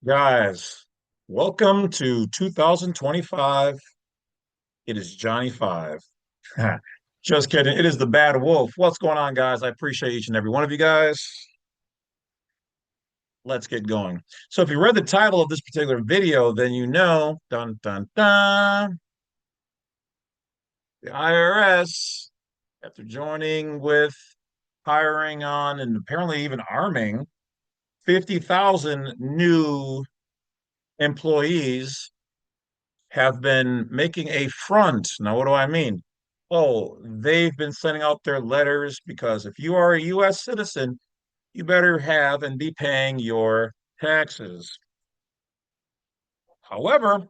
Guys, welcome to 2025. It is Johnny Five. Just kidding. It is the Bad Wolf. What's going on, guys? I appreciate each and every one of you guys. Let's get going. So, if you read the title of this particular video, then you know, dun dun dun, the IRS, after joining with hiring on and apparently even arming 50,000 new employees have been making a front. Now, what do I mean? Oh, they've been sending out their letters because if you are a U.S. citizen, you better have and be paying your taxes. However,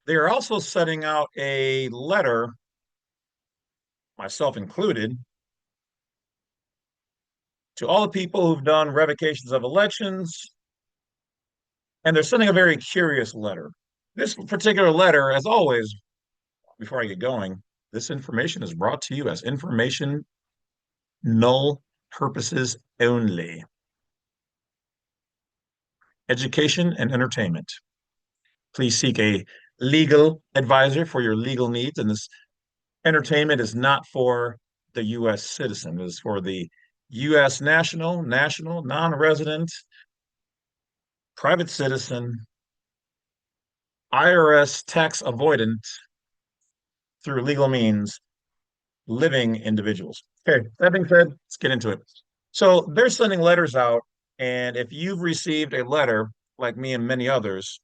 they are also sending out a letter, myself included, to all the people who've done revocations of elections, and they're sending a very curious letter. This particular letter, as always, before I get going, this information is brought to you as information null purposes only. Education and entertainment. Please seek a legal advisor for your legal needs. And this entertainment is not for the U.S. citizen, it is for the U.S. national, non resident, private citizen, IRS tax avoidant through legal means living individuals. Okay, that being said, let's get into it. So they're sending letters out, and if you've received a letter, like me and many others,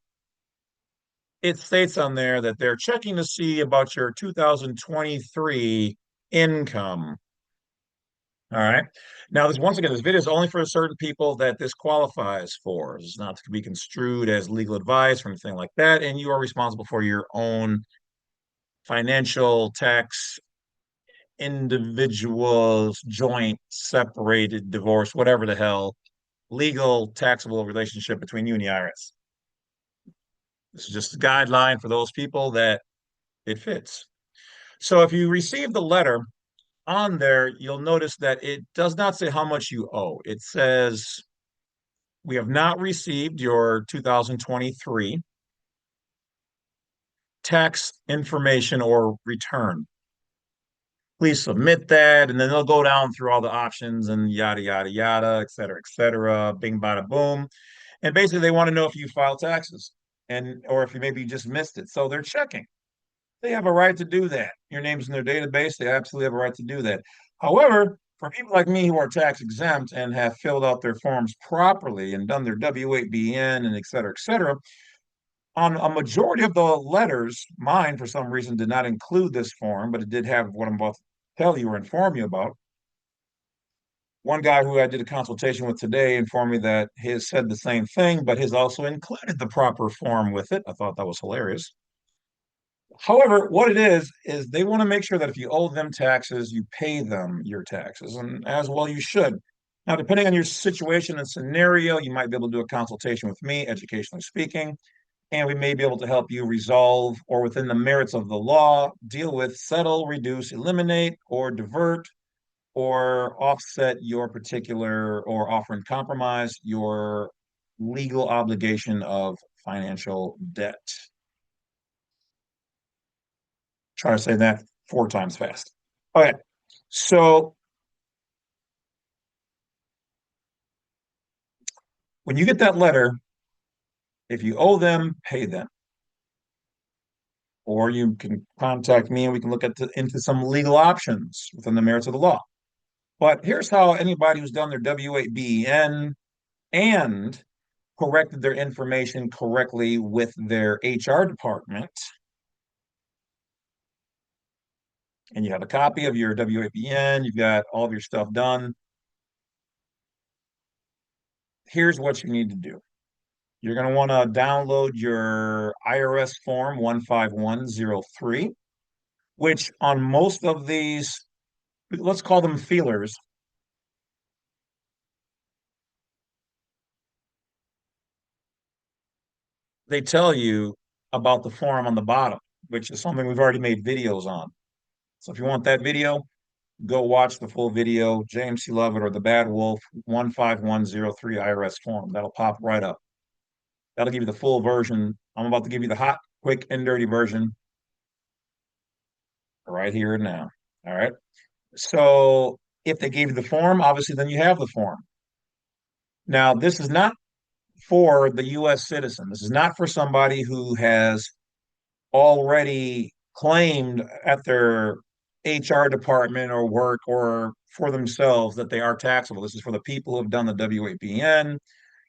it states on there that they're checking to see about your 2023 income. All right. Now, this once again, this video is only for certain people that this qualifies for. It's not to be construed as legal advice or anything like that, and you are responsible for your own financial tax individuals, joint, separated, divorce, whatever the hell, legal taxable relationship between you and the IRS. This is just a guideline for those people that it fits. So if you receive the letter on there, you'll notice that it does not say how much you owe. It says, we have not received your 2023 tax information or return. Please submit that. And then they'll go down through all the options and yada, yada, yada, et cetera, bing, bada, boom. And basically, they want to know if you file taxes and or if you maybe just missed it. So they're checking. They have a right to do that. Your name's in their database. They absolutely have a right to do that. However, for people like me who are tax exempt and have filled out their forms properly and done their W-8BN and et cetera, on a majority of the letters, mine for some reason did not include this form, but it did have what I'm about to tell you or inform you about. One guy who I did a consultation with today informed me that his said the same thing, but his also included the proper form with it. I thought that was hilarious. However, what it is they want to make sure that if you owe them taxes, you pay them your taxes, and as well you should. Now, depending on your situation and scenario, you might be able to do a consultation with me, educationally speaking, and we may be able to help you resolve or within the merits of the law, deal with, settle, reduce, eliminate, or divert, or offset your particular or offer in compromise your legal obligation of financial debt. Try to say that 4 times fast. Okay. So when you get that letter, if you owe them, pay them. Or you can contact me and we can look into some legal options within the merits of the law. But here's how anybody who's done their W-8BN and corrected their information correctly with their HR department, and you have a copy of your W-8BN, you've got all of your stuff done. Here's what you need to do. You're going to want to download your IRS form 15103, which on most of these, let's call them feelers, they tell you about the form on the bottom, which is something we've already made videos on. So if you want that video, go watch the full video, James C. Lovett or the Badwolf 15103 IRS form. That'll pop right up. That'll give you the full version. I'm about to give you the hot, quick, and dirty version right here and now. All right. So if they gave you the form, obviously then you have the form. Now, this is not for the U.S. citizen. This is not for somebody who has already claimed at their HR department or work or for themselves that they are taxable. This is for the people who have done the W-8BN,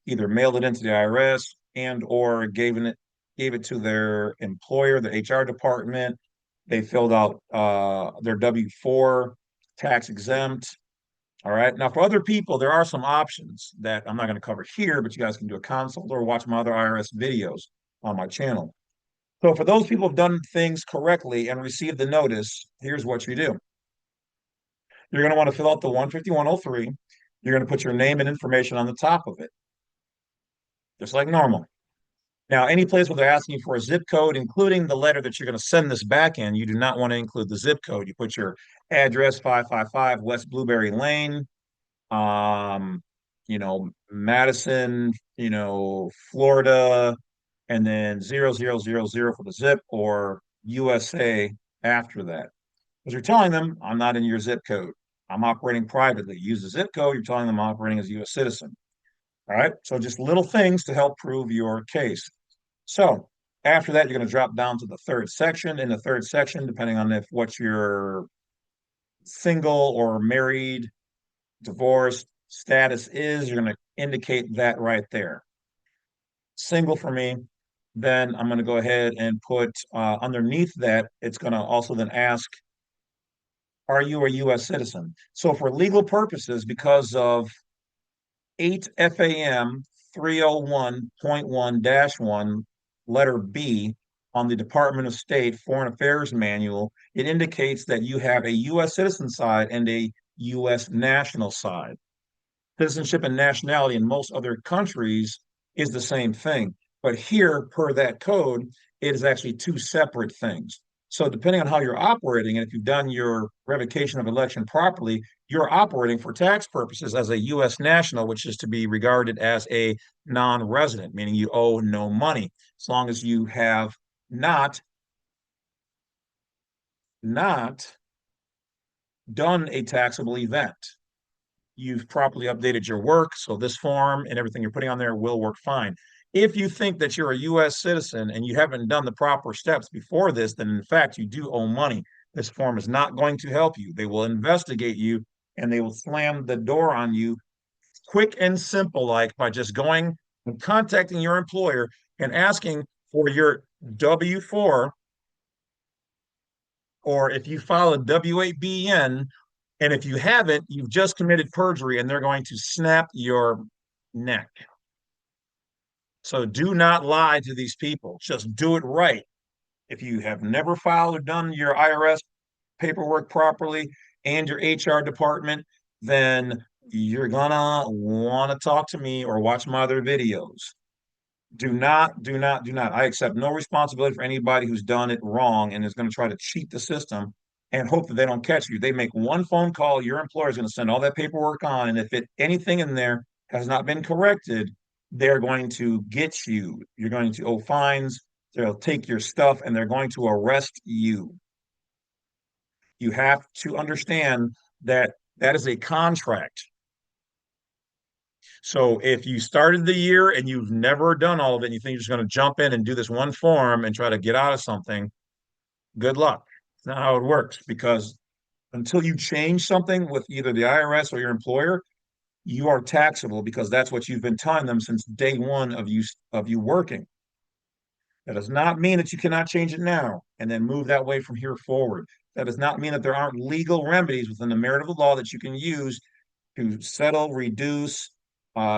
either mailed it into the IRS and or gave it to their employer, the HR department. They filled out their W-4, tax exempt. All right. Now, for other people, there are some options that I'm not going to cover here, but you guys can do a consult or watch my other IRS videos on my channel. So, for those people who've done things correctly and received the notice, here's what you do. You're going to want to fill out the 15103. You're going to put your name and information on the top of it, just like normal. Now, any place where they're asking you for a zip code, including the letter that you're going to send this back in, you do not want to include the zip code. You put your address 555 West Blueberry Lane, um, Madison, Florida, and then 0000 for the zip or USA after that. Because you're telling them, I'm not in your zip code. I'm operating privately. Use the zip code. You're telling them I'm operating as a U.S. citizen. All right. So just little things to help prove your case. So after that, you're going to drop down to the third section. In the third section, depending on if what you're single or married, divorced status is, you're going to indicate that right there. Single for me. Then I'm going to go ahead and put underneath that, it's going to also then ask, are you a U.S. citizen? So for legal purposes, because of 8 FAM 301.1-1, letter B on the Department of State Foreign Affairs Manual, it indicates that you have a U.S. citizen side and a U.S. national side. Citizenship and nationality in most other countries is the same thing. But here, per that code, it is actually two separate things. So depending on how you're operating, and if you've done your revocation of election properly, you're operating for tax purposes as a U.S. national, which is to be regarded as a non-resident, meaning you owe no money, as long as you have not not done a taxable event. You've properly updated your work, so this form and everything you're putting on there will work fine. If you think that you're a U.S. citizen and you haven't done the proper steps before this, then in fact you do owe money. This form is not going to help you. They will investigate you and they will slam the door on you quick and simple, like by just going and contacting your employer and asking for your W-4, or if you file a W-8BN, and if you haven't, you've just committed perjury and they're going to snap your neck. So do not lie to these people. Just do it right. If you have never filed or done your IRS paperwork properly and your HR department, then you're gonna want to talk to me or watch my other videos. Do not, do not, do not. I accept no responsibility for anybody who's done it wrong and is going to try to cheat the system and hope that they don't catch you. They make one phone call, your employer is going to send all that paperwork on, and if anything in there has not been corrected, they're going to get you. You're going to owe fines. They'll take your stuff and they're going to arrest you. You have to understand that that is a contract. So if you started the year and you've never done all of it, and you think you're just going to jump in and do this one form and try to get out of something, good luck. It's not how it works, because until you change something with either the IRS or your employer, you are taxable because that's what you've been telling them since day one of you working. That does not mean that you cannot change it now and then move that way from here forward. That does not mean that there aren't legal remedies within the merit of the law that you can use to settle, reduce,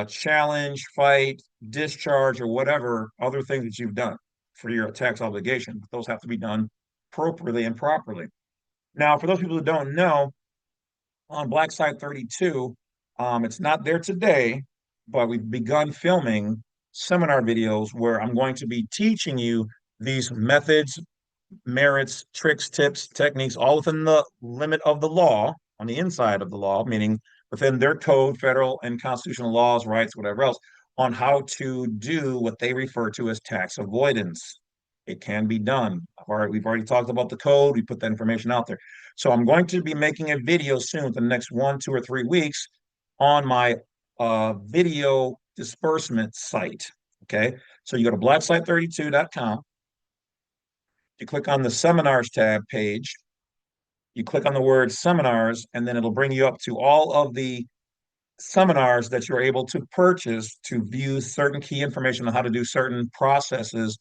challenge, fight, discharge, or whatever other things that you've done for your tax obligation. Those have to be done appropriately and properly. Now, for those people who don't know, on Black Site 32, it's not there today, but we've begun filming seminar videos where I'm going to be teaching you these methods, merits, tricks, tips, techniques, all within the limit of the law, on the inside of the law, meaning within their code, federal and constitutional laws, rights, whatever else, on how to do what they refer to as tax avoidance. It can be done. We've already talked about the code. We put that information out there. So I'm going to be making a video soon, within the next 1, 2, or 3 weeks, on my video disbursement site. Okay. So you go to blacksite32.com. You click on the seminars tab page. You click on the word seminars, and then it'll bring you up to all of the seminars that you're able to purchase to view certain key information on how to do certain processes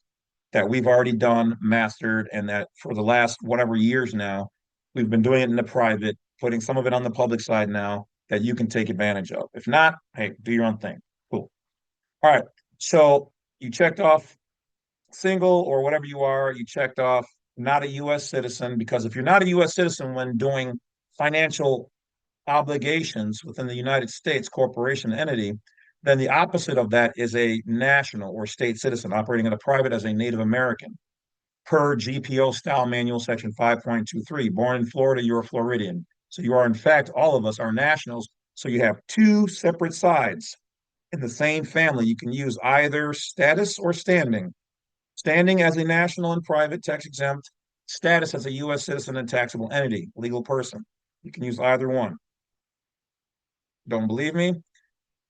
that we've already done, mastered, and that for the last whatever years now, we've been doing it in the private, putting some of it on the public side now that you can take advantage of. If not, hey, do your own thing. Cool. All right. So you checked off single or whatever you are, you checked off not a U.S. citizen, because if you're not a U.S. citizen when doing financial obligations within the United States corporation entity, then the opposite of that is a national or state citizen operating in the private as a Native American. Per GPO style manual section 5.23, born in Florida, you're a Floridian. So you are, in fact, all of us are nationals. So you have two separate sides in the same family. You can use either status or standing. Standing as a national and private tax exempt, status as a U.S. citizen and taxable entity, legal person. You can use either one. Don't believe me?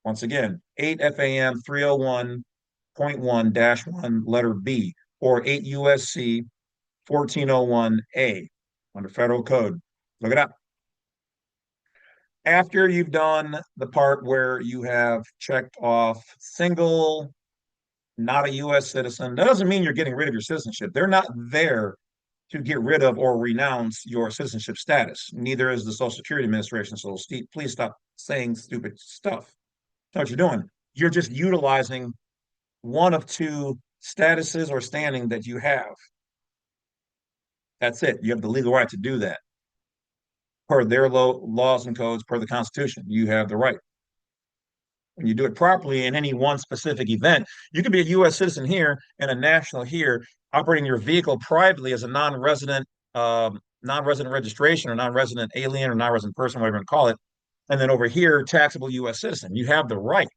Once again, 8 FAM 301.1-1 letter B, or 8 U.S.C. 1401A under federal code. Look it up. After you've done the part where you have checked off single, not a U.S. citizen, that doesn't mean you're getting rid of your citizenship. They're not there to get rid of or renounce your citizenship status. Neither is the Social Security Administration. So please stop saying stupid stuff. That's what you're doing. You're just utilizing one of two statuses or standing that you have. That's it. You have the legal right to do that. Per their laws and codes, per the Constitution, you have the right. When you do it properly in any one specific event, you can be a U.S. citizen here and a national here, operating your vehicle privately as a non-resident registration or non-resident alien or non-resident person, whatever you want to call it, and then over here, taxable U.S. citizen. You have the right.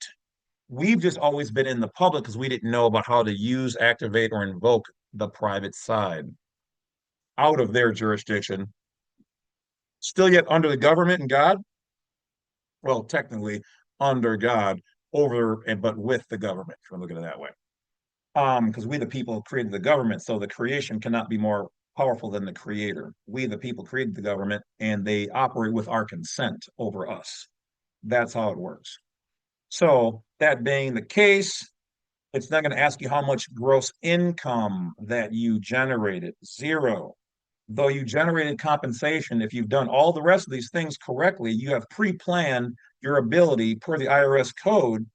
We've just always been in the public because we didn't know about how to use, activate, or invoke the private side out of their jurisdiction. Still yet under the government and God? Well, technically under God, over and but with the government, if you look at it that way. Because we the people created the government, so the creation cannot be more powerful than the creator. We the people created the government and they operate with our consent over us. That's how it works. So that being the case, it's not going to ask you how much gross income that you generated. Zero. Though you generated compensation, if you've done all the rest of these things correctly, you have pre-planned your ability per the IRS code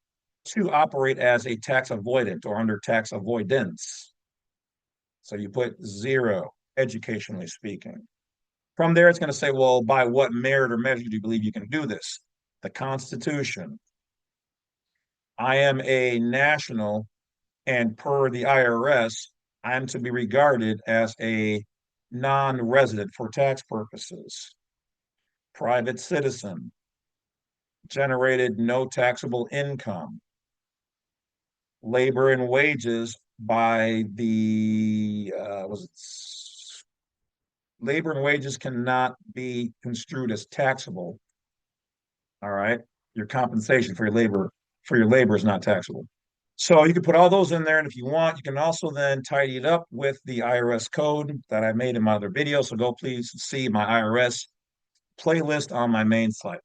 to operate as a tax avoidant or under tax avoidance. So you put zero, educationally speaking. From there, it's going to say, well, by what merit or measure do you believe you can do this? The Constitution. I am a national, and per the IRS, I am to be regarded as a non-resident for tax purposes. Private citizen. Generated no taxable income. Labor and wages by the labor and wages cannot be construed as taxable. All right. Your compensation for your labor is not taxable. So you can put all those in there, and if you want, you can also then tidy it up with the IRS code that I made in my other video. So go please see my IRS playlist on my main site.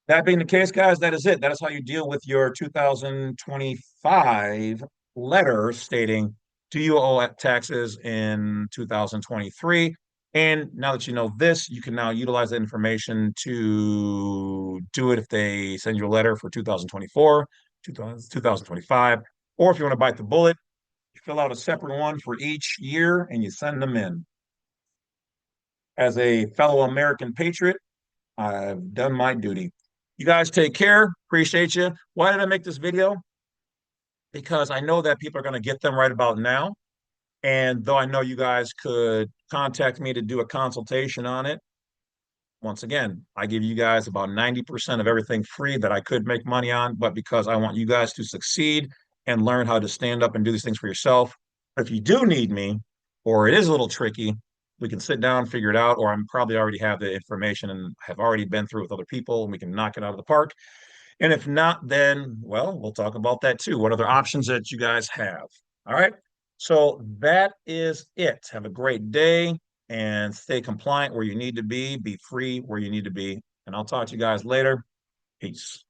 That being the case, guys, that is it. That is how you deal with your 2025 letter stating, do you owe taxes in 2023? And now that you know this, you can now utilize that information to do it if they send you a letter for 2024, 2025, or if you want to bite the bullet, you fill out a separate one for each year and you send them in. As a fellow American patriot, I've done my duty. You guys take care. Appreciate you. Why did I make this video? Because I know that people are going to get them right about now. And though I know you guys could contact me to do a consultation on it, once again, I give you guys about 90% of everything free that I could make money on, but because I want you guys to succeed and learn how to stand up and do these things for yourself. If you do need me, or it is a little tricky, we can sit down, figure it out, or I'm probably already have the information and have already been through with other people, and we can knock it out of the park. And if not, then, well, we'll talk about that too. What other options that you guys have? All right. So that is it. Have a great day and stay compliant where you need to be free where you need to be. And I'll talk to you guys later. Peace.